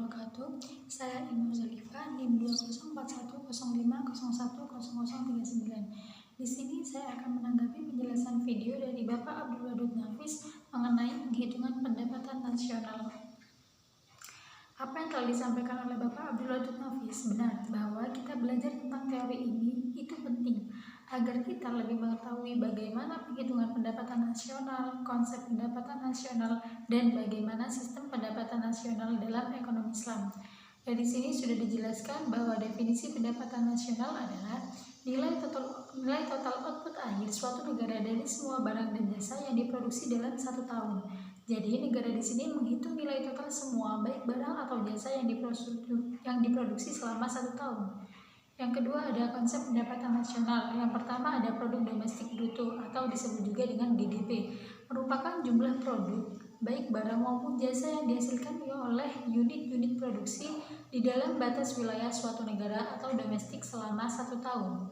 wabarakatuh. Saya Imam Zalifah, NIM 204105010039. Di sini saya akan menanggapi penjelasan video dari Bapak Abdul Wadud Nafis mengenai penghitungan pendapatan nasional. Apa yang telah disampaikan oleh Bapak Abdul Wadud Nafis benar bahwa kita belajar tentang teori ini itu penting agar kita lebih mengetahui bagaimana penghitungan pendapatan nasional, konsep pendapatan nasional, dan bagaimana sistem pendapatan nasional dalam ekonomi Islam. Dari sini sudah dijelaskan bahwa definisi pendapatan nasional adalah nilai total output akhir suatu negara dari semua barang dan jasa yang diproduksi dalam satu tahun. Jadi negara di sini menghitung nilai total semua baik barang atau jasa yang diproduksi selama satu tahun. Yang kedua ada konsep pendapatan nasional. Yang pertama ada produk domestik bruto atau disebut juga dengan GDP, merupakan jumlah produk baik barang maupun jasa yang dihasilkan oleh unit-unit produksi di dalam batas wilayah suatu negara atau domestik selama satu tahun.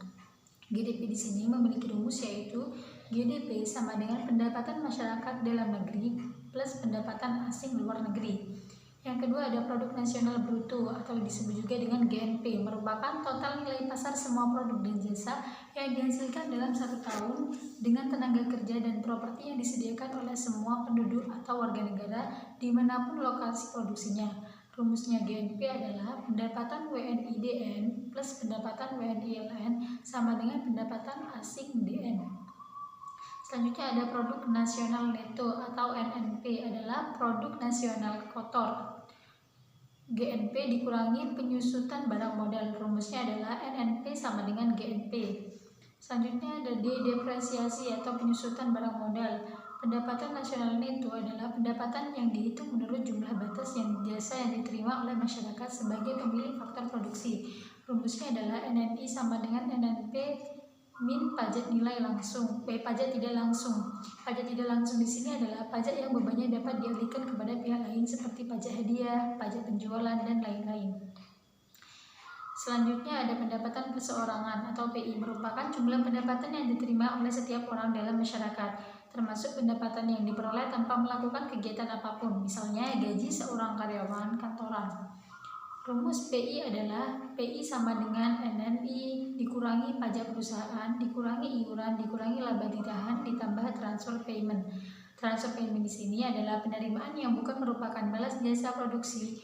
GDP di sini memiliki rumus yaitu GDP sama dengan pendapatan masyarakat dalam negeri plus pendapatan asing luar negeri. Yang kedua ada produk nasional bruto atau disebut juga dengan GNP, merupakan total nilai pasar semua produk dan jasa yang dihasilkan dalam satu tahun dengan tenaga kerja dan properti yang disediakan oleh semua penduduk atau warga negara dimanapun lokasi produksinya. Rumusnya GNP adalah pendapatan WNI-DN plus pendapatan WNI-LN sama dengan pendapatan asing DN. Selanjutnya ada produk nasional neto atau NNP adalah produk nasional kotor. GNP dikurangi penyusutan barang modal, rumusnya adalah NNP sama dengan GNP. Selanjutnya ada depresiasi atau penyusutan barang modal. Pendapatan nasional neto adalah pendapatan yang dihitung menurut jumlah batas jasa yang diterima oleh masyarakat sebagai pemilik faktor produksi. Rumusnya adalah NNI sama dengan NNP min pajak nilai langsung, pajak tidak langsung. Pajak tidak langsung di sini adalah pajak yang bebannya dapat dialihkan kepada pihak lain seperti pajak hadiah, pajak penjualan, dan lain-lain. Selanjutnya ada pendapatan perseorangan atau PI, merupakan jumlah pendapatan yang diterima oleh setiap orang dalam masyarakat, termasuk pendapatan yang diperoleh tanpa melakukan kegiatan apapun, misalnya gaji seorang karyawan kantoran. Rumus PI adalah PI sama dengan NNI dikurangi pajak perusahaan, dikurangi iuran, dikurangi laba ditahan, ditambah transfer payment. Transfer payment di sini adalah penerimaan yang bukan merupakan balas jasa produksi,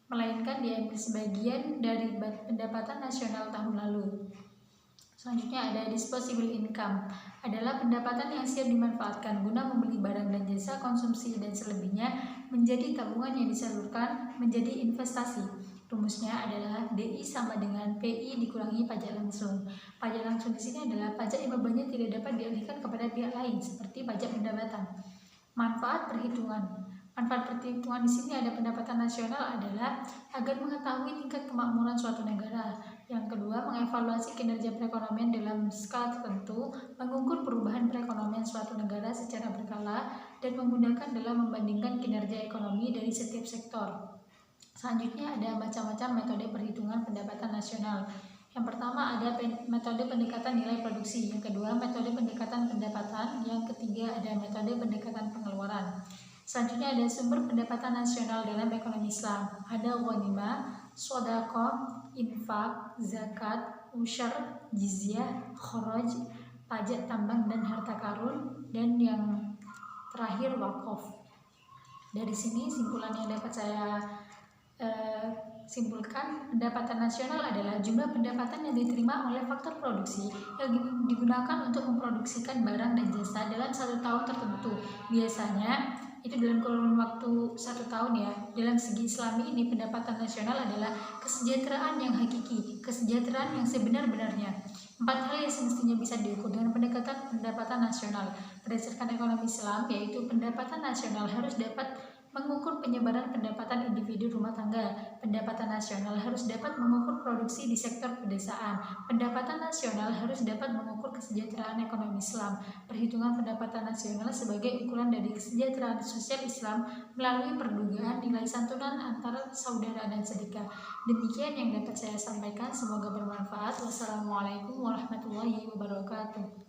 melainkan diambil sebagian dari pendapatan nasional tahun lalu. Selanjutnya ada disposable income, adalah pendapatan yang siap dimanfaatkan guna membeli barang dan jasa konsumsi dan selebihnya menjadi tabungan yang disalurkan menjadi investasi. Rumusnya adalah DI sama dengan PI dikurangi pajak langsung. Pajak langsung di sini adalah pajak yang bebannya tidak dapat dialihkan kepada pihak lain seperti pajak pendapatan. Manfaat perhitungan. Manfaat perhitungan di sini ada pendapatan nasional adalah agar mengetahui tingkat kemakmuran suatu negara. Yang kedua, mengevaluasi kinerja perekonomian dalam skala tertentu, mengukur perubahan perekonomian suatu negara secara berkala, dan memudahkan dalam membandingkan kinerja ekonomi dari setiap sektor. Selanjutnya ada macam-macam metode perhitungan pendapatan nasional. Yang pertama ada metode pendekatan nilai produksi, yang kedua metode pendekatan pendapatan, yang ketiga ada metode pendekatan pengeluaran. Selanjutnya ada sumber pendapatan nasional dalam ekonomi Islam. Ada ghanimah, sodaqah, infak, zakat, usyar, jizyah, kharaj, pajak tambang dan harta karun, dan yang terakhir wakaf. Dari sini simpulan yang dapat saya simpulkan, pendapatan nasional adalah jumlah pendapatan yang diterima oleh faktor produksi yang digunakan untuk memproduksikan barang dan jasa dalam satu tahun tertentu. Biasanya itu dalam kurun waktu satu tahun ya. Dalam segi Islami ini pendapatan nasional adalah kesejahteraan yang hakiki, kesejahteraan yang sebenar-benarnya. 4 hal yang semestinya bisa diukur dengan pendekatan pendapatan nasional berdasarkan ekonomi Islam, yaitu pendapatan nasional harus dapat mengukur penyebaran pendapatan individu rumah tangga. Pendapatan nasional harus dapat mengukur produksi di sektor pedesaan. Pendapatan nasional harus dapat mengukur kesejahteraan ekonomi Islam. Perhitungan pendapatan nasional sebagai ukuran dari kesejahteraan sosial Islam melalui perdugaan nilai santunan antara saudara dan sedekah. Demikian yang dapat saya sampaikan, semoga bermanfaat. Wassalamualaikum warahmatullahi wabarakatuh.